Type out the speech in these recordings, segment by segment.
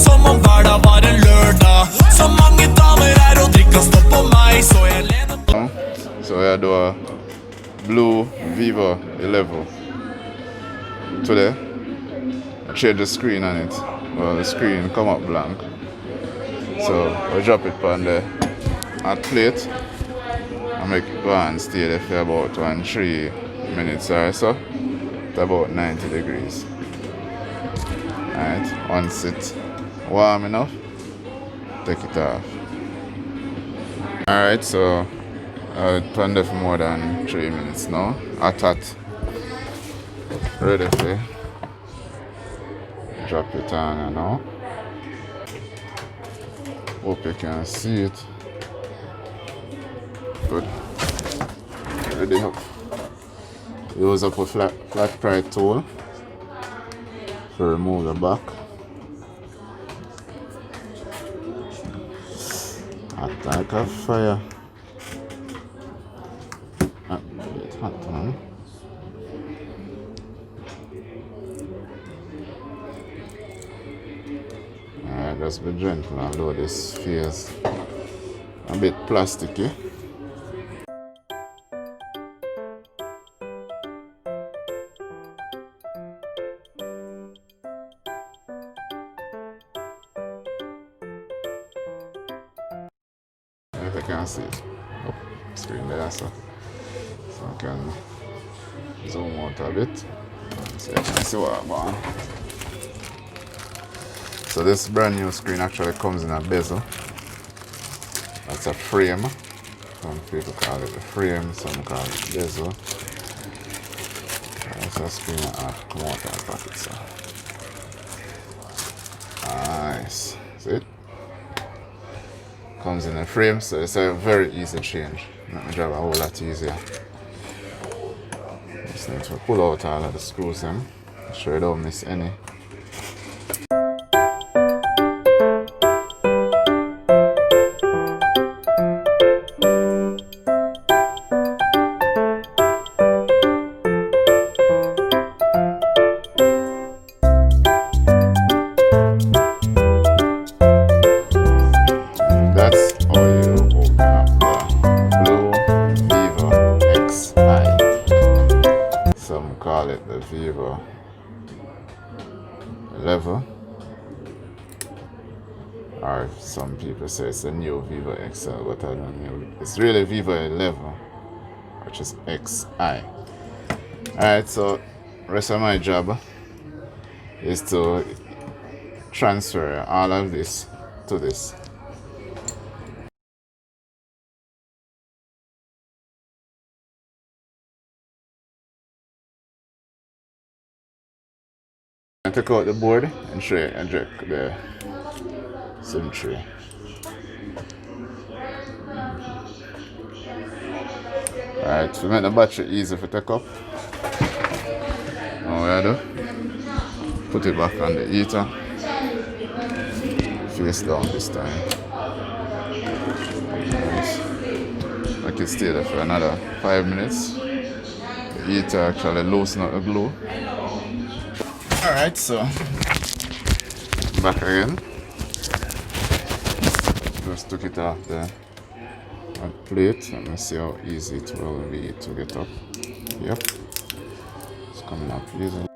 som om hverdag var en lørdag. Så mange damer her og drikker stopp på meg, så jeg lener på. So I do a BLU Vivo XI. Today, I change the screen on it. Well, the screen come up blank. So I drop it on the hot plate. I make it go and stay there for about 3 minutes or so. At about 90 degrees. Alright, once it's warm enough, take it off. Alright, so I've done there for more than 3 minutes now. Hot. Ready for drop it on now. Hope you can see it. Good. Ready up. Use up a flat pry tool to remove the back. Hot like a fire. It's hot, man. Alright, just be gentle, although this feels a bit plasticky. If I can see it. Oh, screen there, so I can zoom out a bit so you can see what I'm on. So this brand new screen actually comes in a bezel. That's a frame. Some people call it a frame, some call it bezel. That's a screen that have come out of the pocket, so. Nice. See it? Comes in a frame, so it's a very easy change. Make my job a whole lot easier. Just need to pull out all of the screws in. Make sure you don't miss any. Call it the Vivo XI, or some people say it's the new Vivo XI, but I don't know. It's really Vivo XI, which is XI. Alright, so rest of my job is to transfer all of this to this. I take out the board and try and check the symmetry. Alright, to make the battery easy to take up, now we do, put it back on the heater, face down this time. Nice. I can stay there for another 5 minutes. The heater actually loosen up the glue. Alright, so back again. Just took it off the plate. Let me see how easy it will be to get up. Yep, it's coming up easy.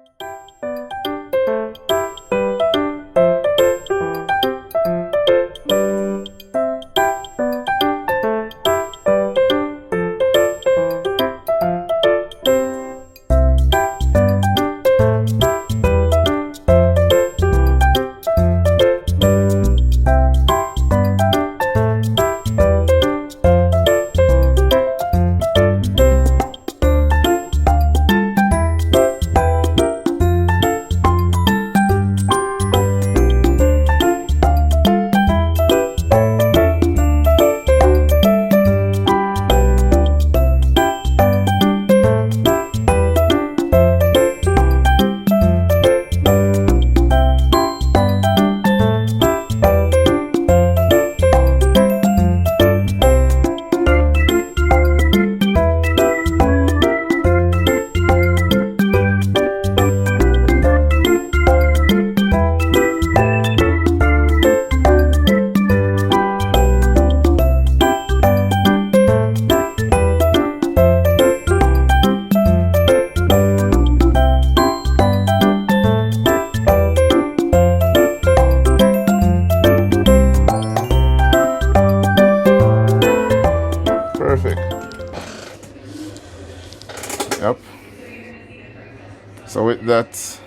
that,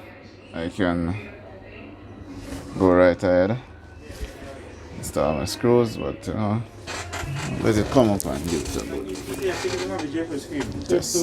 I can go right ahead, install my screws, but you know, let it come up and give it a good test.